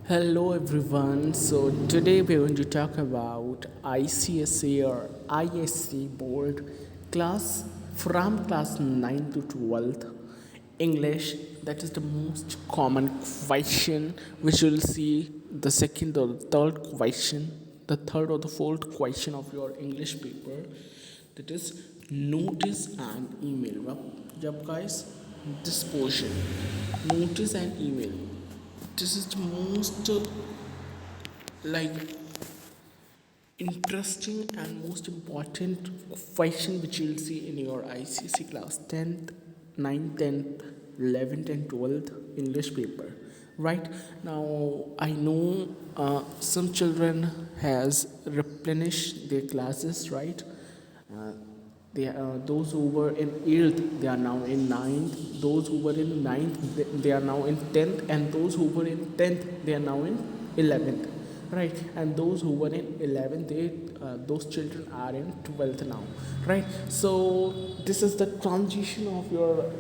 Hello everyone. So today we're going to talk about ICSE or ISC board class from class 9 to 12th English. That is the most common question which you'll see the second or the third question, the third or the fourth question of your English paper. That is notice and email. Yep guys, this portion notice and email, this is the most like interesting and most important question which you'll see in your ICC class 10th, 9th, 10th, 11th and 12th English paper. Right now, I know some children has replenished their classes. Right, uh, those who were in 8th, they are now in 9th. Those who were in 9th, they are now in 10th. And those who were in 10th, they are now in 11th. Right, and those who were in 11th, those children are in 12th now. Right, so this is the transition of your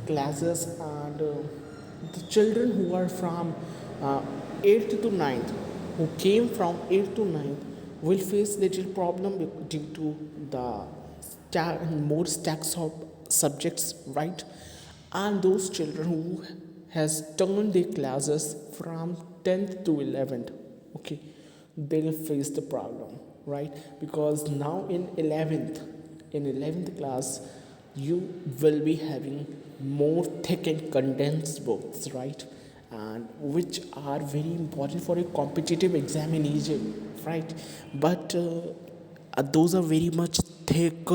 classes. And the children who are from 8th to 9th, who came from 8th to 9th, will face little problem due to the more stacks of subjects. Right, and those children who has turned their classes from 10th to 11th, okay, they'll face the problem. Right, because now in 11th class you will be having more thick and condensed books. Right, and which are very important for a competitive examination. Right, but those are very much thick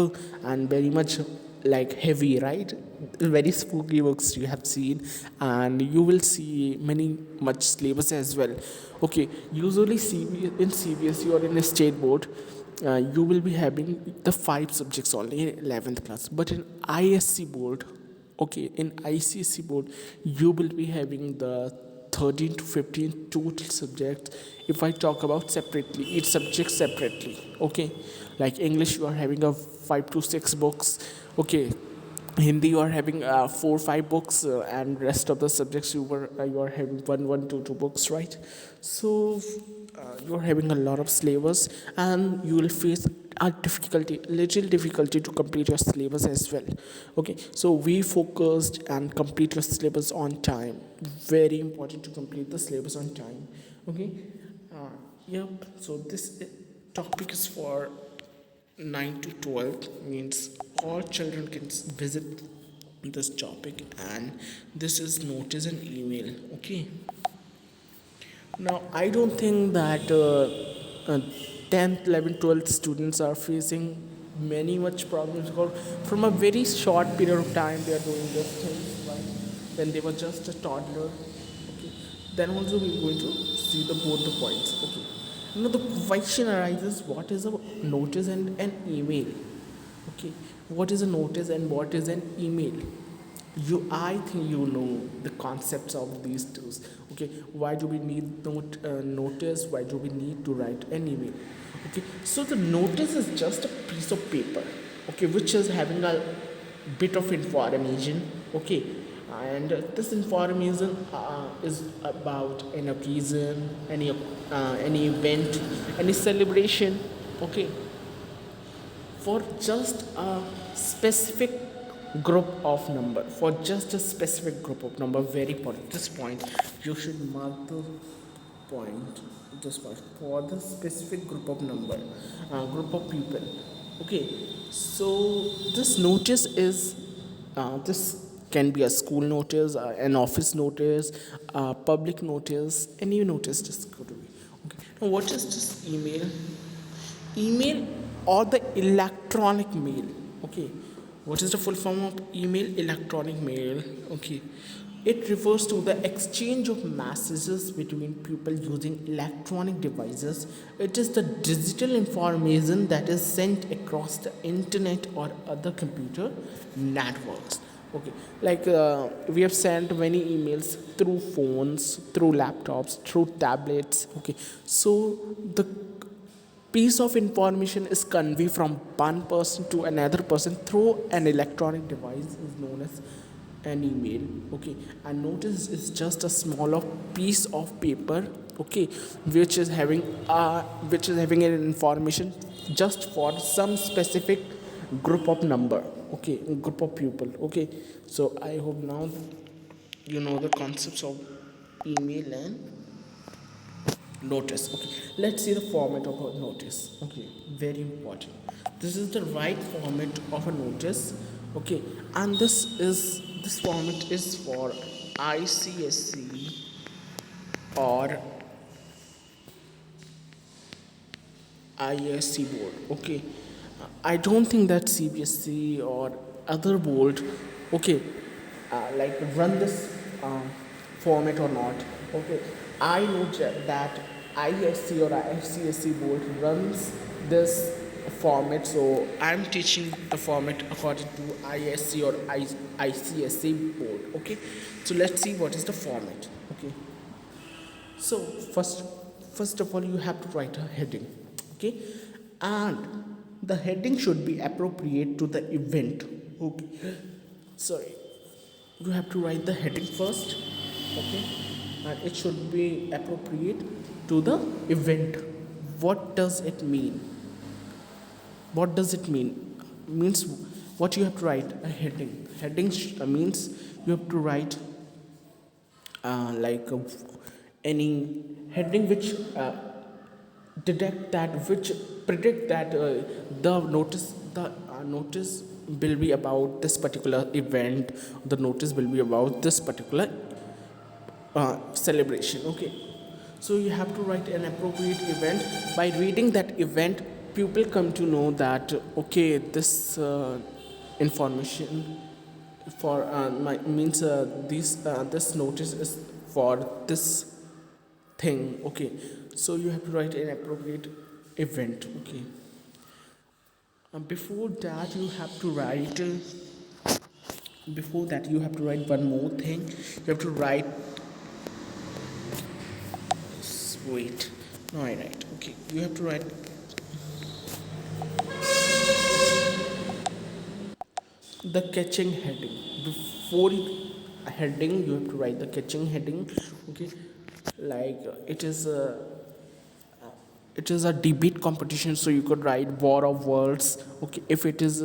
and very much like heavy. Right, very spooky books you have seen, and you will see many much syllabus as well. Okay, usually in CBSE or in a state board, you will be having the 5 subjects only in 11th class. But in ISC board, okay, in ICSE board, you will be having the 13 to 15 total subjects. If I talk about separately, each subject separately. Okay, like English, you are having a 5 to 6 books. Okay, Hindi, you are having 4 5 books, and rest of the subjects you are having one, 2 books. Right, so you are having a lot of syllabus, and you will face a little difficulty to complete your syllabus as well. Okay, so we focused and complete your syllabus on time. Very important to complete the syllabus on time. Okay, yep. So this topic is for 9 to 12, means all children can visit this topic, and this is notice and email. Okay, now I don't think that 10th, 11th, 12th students are facing many much problems, because from a very short period of time they are doing this thing. Right, when they were just a toddler. Okay, then also we're going to see the both the points. Okay, now the question arises, what is a notice and an email? Okay, what is a notice and what is an email? I think you know the concepts of these two. Okay, why do we need notice? Why do we need to write an email? Okay, so the notice is just a piece of paper. Okay, which is having a bit of information. Okay, and this information is about an occasion, any event, any celebration. Okay, for just a specific group of number, for just a specific group of number. Very important, this point you should mark the point, this point, for the specific group of number, group of people. Okay, so this notice is this can be a school notice, an office notice, public notice, any notice. This could be. Okay, now what is this email? Email or the electronic mail. Okay, what is the full form of email? Electronic mail. Okay, it refers to the exchange of messages between people using electronic devices. It is the digital information that is sent across the internet or other computer networks. Okay, like we have sent many emails through phones, through laptops, through tablets. Okay, so the piece of information is conveyed from one person to another person through an electronic device is known as an email. Okay, and notice is just a smaller piece of paper, okay, which is having an information just for some specific group of number, okay, group of people. Okay, so I hope now you know the concepts of email and notice. Okay, let's see the format of a notice. Okay, very important. This is the right format of a notice. Okay, and this format is for ICSE or ISC board. Okay, I don't think that CBSE or other board, okay, like run this format or not. Okay, I know that ISC or ICSE board runs this format, so I'm teaching the format according to ISC or ICSE board. Okay, so let's see what is the format. Okay, so first of all, you have to write a heading, okay, and the heading should be appropriate to the event. Okay, sorry, you have to write the heading first, okay, and it should be appropriate to the event. What does it mean? What does it mean? Means what you have to write a heading. Means you have to write like any heading which predict that the notice will be about this particular event. The notice will be about this particular celebration. Okay, so you have to write an appropriate event. By reading that event, people come to know that okay, this information for my means this notice is for this thing. Okay, so you have to write an appropriate event. Okay, before that you have to write one more thing. You have to write, wait, no, I write. Okay, you have to write the catching heading. Before heading, you have to write the catching heading. Okay, like it is a debate competition, so you could write war of words. Okay, if it is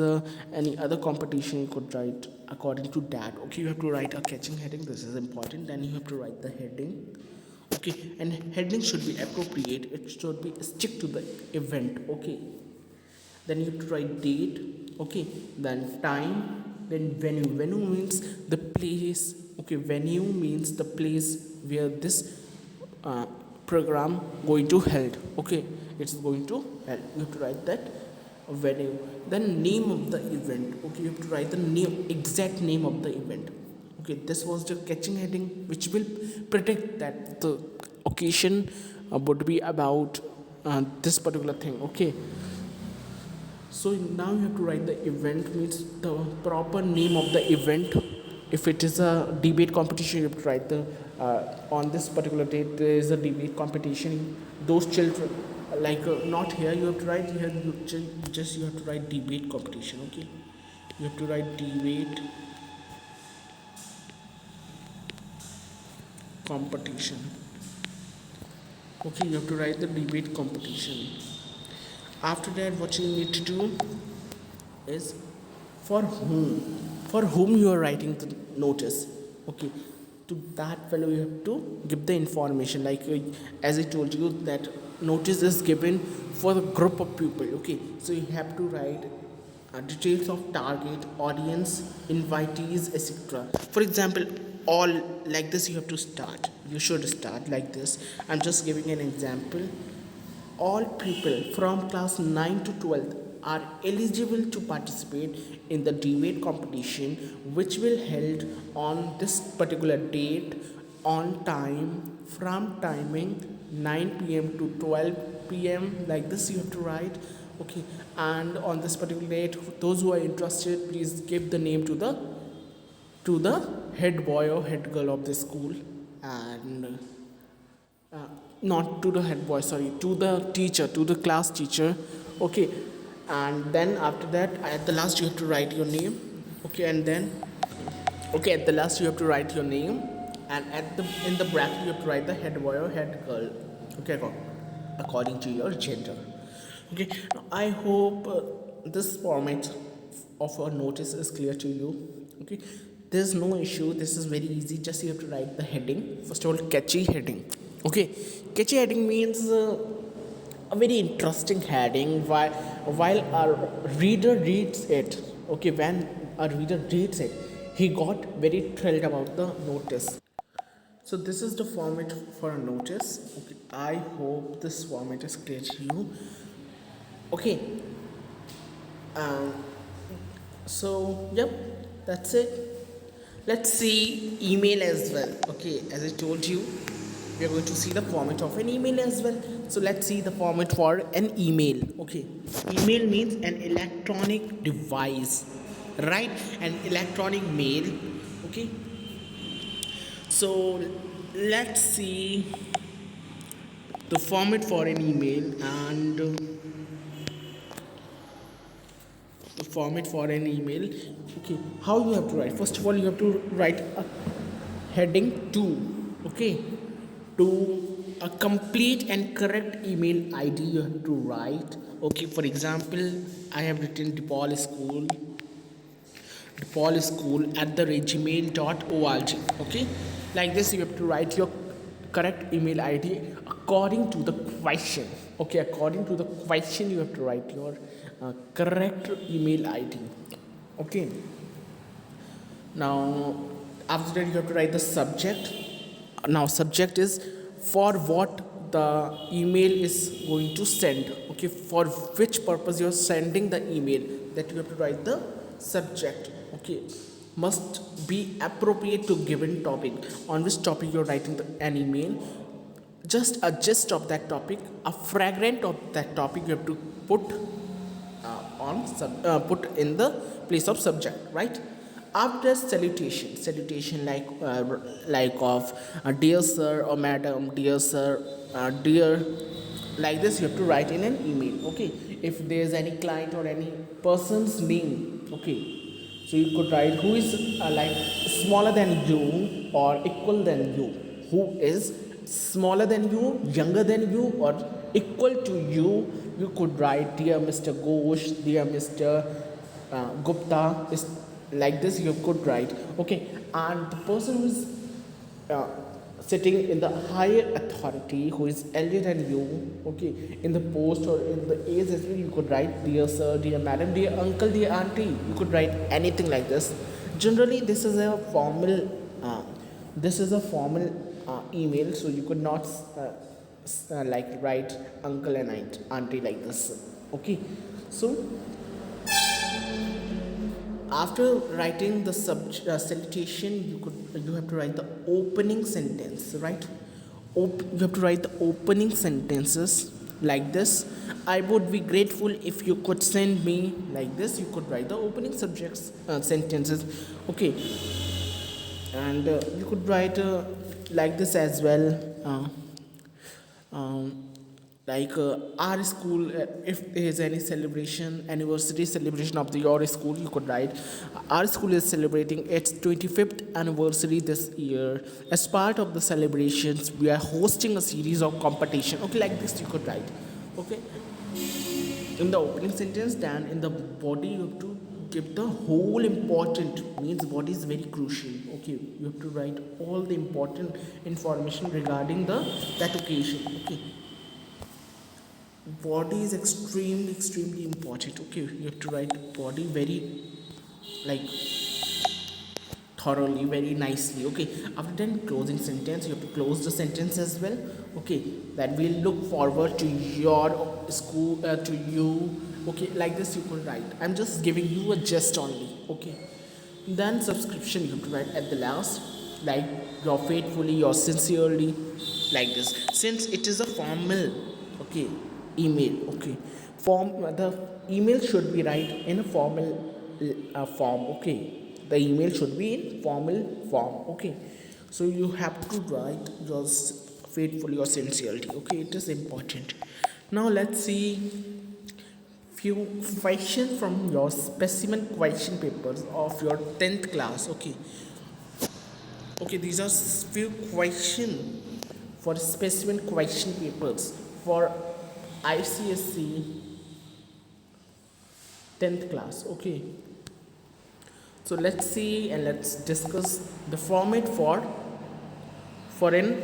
any other competition, you could write according to that. Okay, you have to write a catching heading. This is important. Then you have to write the heading. Okay, and heading should be appropriate. It should be stick to the event. Okay, then you have to write date. Okay, then time, then venue means the place. Okay, venue means the place where this program going to held. Okay, it's going to held. You have to write that venue. Then name of the event. Okay, you have to write the exact name of the event. Okay, this was the catching heading which will predict that the occasion would be about this particular thing. Okay, so now you have to write the event, means the proper name of the event. If it is a debate competition, you have to write the on this particular date there is a debate competition. Those children, like not here you have to write, here you have to write debate competition. Okay, you have to write debate competition. Okay, you have to write the debate competition. After that, what you need to do is for whom you are writing the notice. Okay, to that fellow you have to give the information, like as I told you that notice is given for the group of people. Okay, so you have to write details of target audience, invitees, etc. For example, all like this you should start like this. I'm just giving an example. All people from class 9 to 12 are eligible to participate in the debate competition, which will held on this particular date, on time, from timing 9 p.m. to 12 p.m. like this you have to write. Okay, and on this particular date, those who are interested, please give the name to the head boy or head girl of the school, and not to the head boy, sorry, to the teacher, to the class teacher. Okay, and then after that, at the last you have to write your name. Okay, and then Okay, at the last you have to write your name, and at the in the bracket you have to write the head boy or head girl. Okay, according to your gender. Okay, now I hope this format of a notice is clear to you. Okay, there's no issue. This is very easy. Just you have to write the heading. First of all, catchy heading. Okay, catchy heading means a very interesting heading while our reader reads it. Okay, when a reader reads it, he got very thrilled about the notice. So this is the format for a notice. Okay, I hope this format is clear to you. Okay, um, so yep, that's it. Let's see email as well. Okay, as I told you, we are going to see the format of an email as well. So let's see the format for an email. Okay, email means an electronic device, right? An electronic mail. Okay, so let's see the format for an email, and the format for an email. Okay, how you have to write? First of all, you have to write a heading to. Okay, to a complete and correct email ID you have to write. Okay, for example, I have written DePaulSchool@gmail.org. Okay, like this you have to write your correct email ID according to the question. Okay, according to the question you have to write your correct email ID. Okay, now after that you have to write the subject. Now subject is for what the email is going to send. Okay, for which purpose you are sending the email, that you have to write the subject. Okay, must be appropriate to given topic. On which topic you are writing an email, just a gist of that topic, a fragment of that topic you have to put put in the place of subject, right? After salutation like of dear sir or madam, dear sir, dear, like this you have to write in an email. Okay, if there is any client or any person's name, okay, so you could write who is like smaller than you or equal than you, who is smaller than you, younger than you, or equal to you. You could write dear Mr. Ghosh, dear Mr. Gupta, is like this you could write. Okay, and the person who is uh, sitting in the higher authority, who is elder than you, okay, in the post or in the age as well, you could write dear sir, dear madam, dear uncle, dear auntie. You could write anything like this. Generally this is a formal email, so you could not like write uncle and auntie like this. Okay, so after writing the salutation, you have to write the opening sentence, right? You have to write the opening sentences like this. I would be grateful if you could send me, like this you could write the opening subjects sentences. Okay, and you could write like this as well. Like our school, if there is any anniversary celebration of your school, you could write our school is celebrating its 25th anniversary this year. As part of the celebrations, we are hosting a series of competition. Okay, like this you could write. Okay, in the opening sentence, then in the body you have to give the whole important, means body is very crucial. Okay, you have to write all the important information regarding that occasion. Okay, body is extremely important. Okay, you have to write body very like thoroughly, very nicely. Okay, after then closing sentence, you have to close the sentence as well. Okay, that we'll look forward to your school, to you. Okay, like this you could write. I'm just giving you a gist only. Okay, then subscription you have to write at the last, like your faithfully, your sincerely, like this, since it is a formal, okay, email. Okay, the email should be right in a formal form. Okay, the email should be in formal form. Okay, so you have to write yours faithfully or sincerely. Okay, it is important. Now let's see few questions from your specimen question papers of your 10th class. Okay, Okay, these are few question for specimen question papers for ICSE 10th class. Okay, so let's see and let's discuss the format for an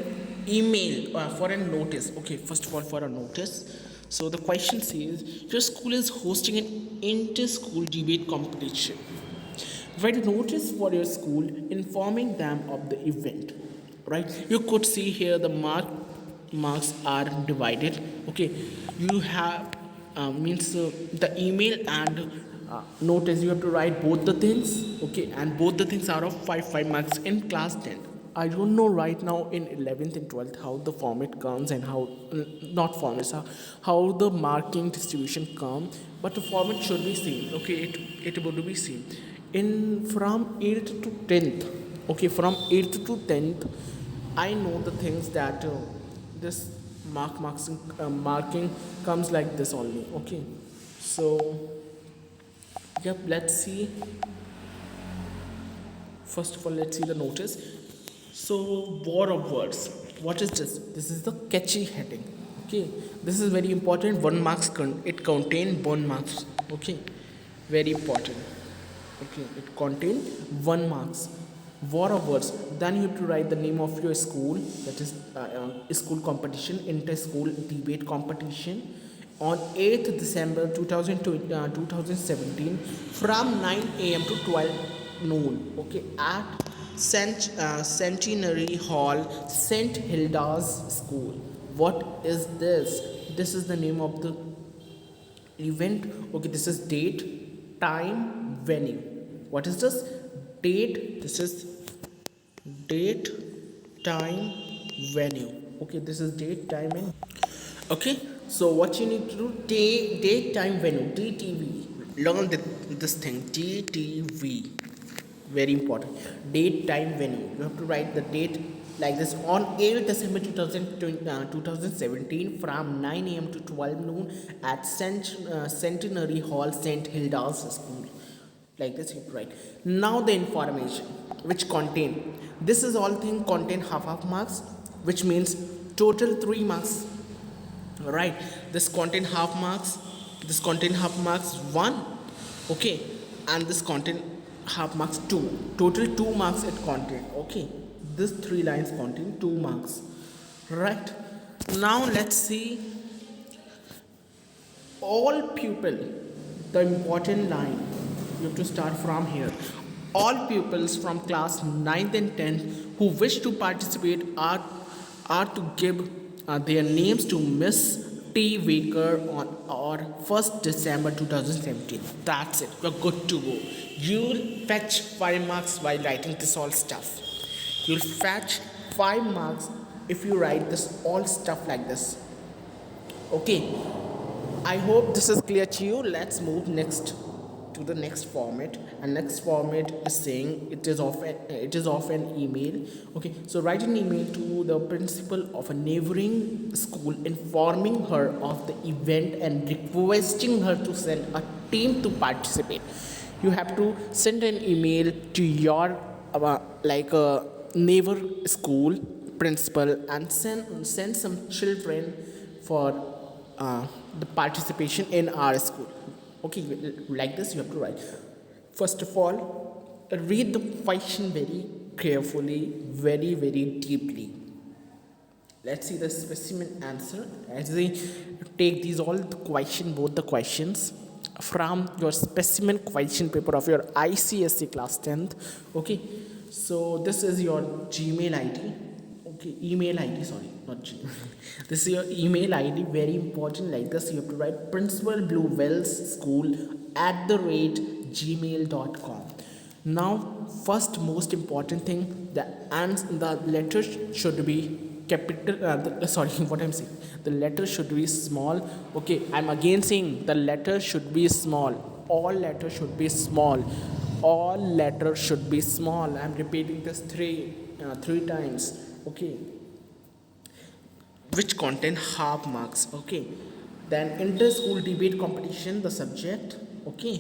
email or for a notice. Okay, first of all, for a notice, so the question says your school is hosting an inter-school debate competition. Write a notice for your school informing them of the event. Right, you could see here the marks are divided. Okay, you have means the email and notice, you have to write both the things. Okay, and both the things are of 5 marks in class 10. I don't know right now in 11th and 12th how the format comes and how not formats how the marking distribution come, but the format should be same. Okay, it would be same in from 8th to 10th. Okay, from 8th to 10th, I know the things that this marking comes like this only. Okay, so yep, let's see. First of all, let's see the notice. So, war of words, what is this? This is the catchy heading. Okay, this is very important. 1 marks it contain 1 marks. Okay, very important. Okay, it contain 1 marks. War of words, then you have to write the name of your school, that is school competition, inter school debate competition on 8th December 2017 from 9 a.m. to 12 noon. Okay, at Centenary Hall, St. Hilda's School. What is this? This is the name of the event. Okay, this is date, time, venue. What is this? Date. This is date, time, venue. Okay, this is date, time, and okay. So what you need to do? Date, time, venue. DTV. Learn this thing. DTV. Very important. Date, time, venue. You have to write the date like this on 8th December 2017 from 9 a.m. to 12 noon at Centenary Hall, St. Hilda's School. Like this, you write. Now the information which contain, this is all thing contain half marks, which means total 3 marks. Right, this contain half marks, this contain half marks 1. Okay, and this contain half marks 2, total 2 marks it contain. Okay, this 3 lines contain 2 marks. Right, now let's see all pupil, the important line, you have to start from here. All pupils from class 9th and 10th who wish to participate are to give their names to Miss T. Waker on or 1st December 2017. That's it. You're good to go. You'll fetch 5 marks while writing this all stuff. You'll fetch 5 marks if you write this all stuff like this. Okay. I hope this is clear to you. Let's move next to the next format, and next format is saying it is of an email. Okay, so write an email to the principal of a neighboring school informing her of the event and requesting her to send a team to participate. You have to send an email to your neighbor school principal and send some children for the participation in our school. Okay, like this you have to write. First of all, read the question very carefully, very deeply. Let's see the specimen answer as we take these all the question, both the questions from your specimen question paper of your ICSE class 10th. Okay, so this is your Gmail ID. Okay, email ID, sorry, not Gmail. This is your email ID, very important. Like this, you have to write Principal Bluewells School @gmail.com. Now, first most important thing, the letter should be capital. What I'm saying, the letter should be small. Okay, I'm again saying the letter should be small. All letters should be small. All letters should be small. I'm repeating this three times. Okay, which contain half marks. Okay, then inter-school debate competition, the subject. Okay,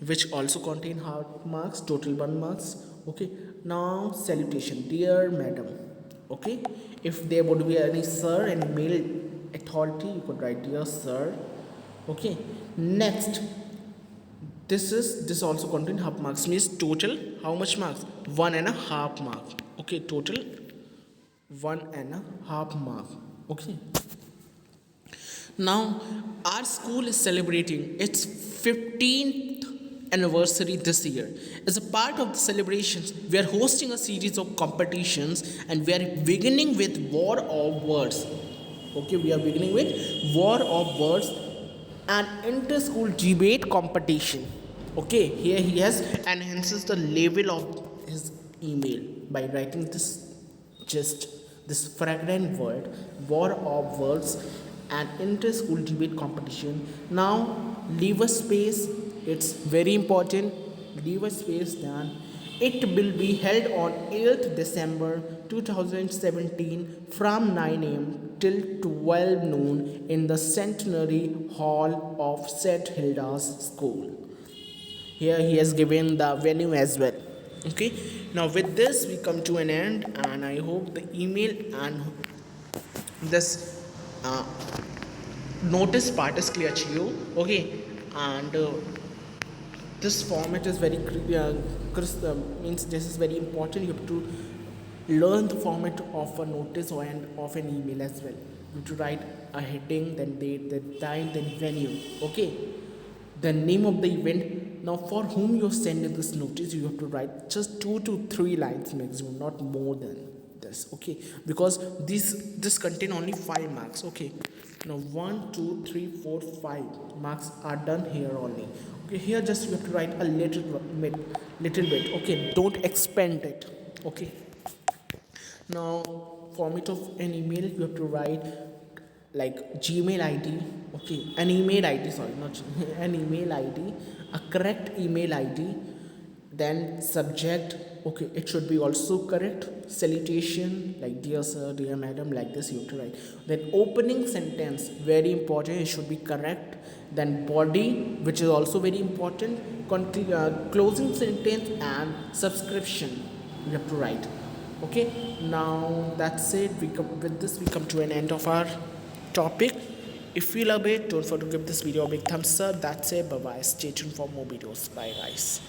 which also contain half marks, total 1 marks. Okay, Now salutation, dear madam. Okay, if there would be any sir and male authority, you could write dear sir. Okay, next, this also contain half marks, means total how much marks, 1.5 mark. Okay, total 1.5 mark. Okay, now our school is celebrating its 15th anniversary this year. As a part of the celebrations, we are hosting a series of competitions, and we are beginning with War of Words. Okay, we are beginning with War of Words, an inter-school debate competition. Okay, here he has enhances the level of his email by writing just this fragrant word, War of Words, and inter-school debate competition. Now leave a space, it's very important, leave a space. Then it will be held on 8th December 2017 from 9 a.m. till 12 noon in the Centenary Hall of St. Hilda's School. Here he has given the venue as well. Okay, now with this we come to an end, and I hope the email and this notice part is clear to you. Okay, and this format is very means this is very important. You have to learn the format of a notice or of an email as well. You have to write a heading, then date, then time, then venue. Okay, the name of the event. Now for whom you're sending this notice, you have to write just 2 to 3 lines maximum, not more than this. Okay, because this contain only 5 marks. Okay, now 1 2 3 4 5 marks are done here only. Okay, here just you have to write a little bit. Okay, don't expand it. Okay, now format of an email, you have to write like Gmail ID. Okay, an email ID, sorry, not an email ID, a correct email ID, then subject. Okay, it should be also correct. Salutation, like dear sir, dear madam, like this you have to write. Then opening sentence, very important, it should be correct. Then body, which is also very important. Closing sentence and subscription you have to write. Okay, now that's it. With this we come to an end of our topic. If you love it, don't forget to give this video a big thumbs up. That's it. Bye bye. Stay tuned for more videos. Bye guys.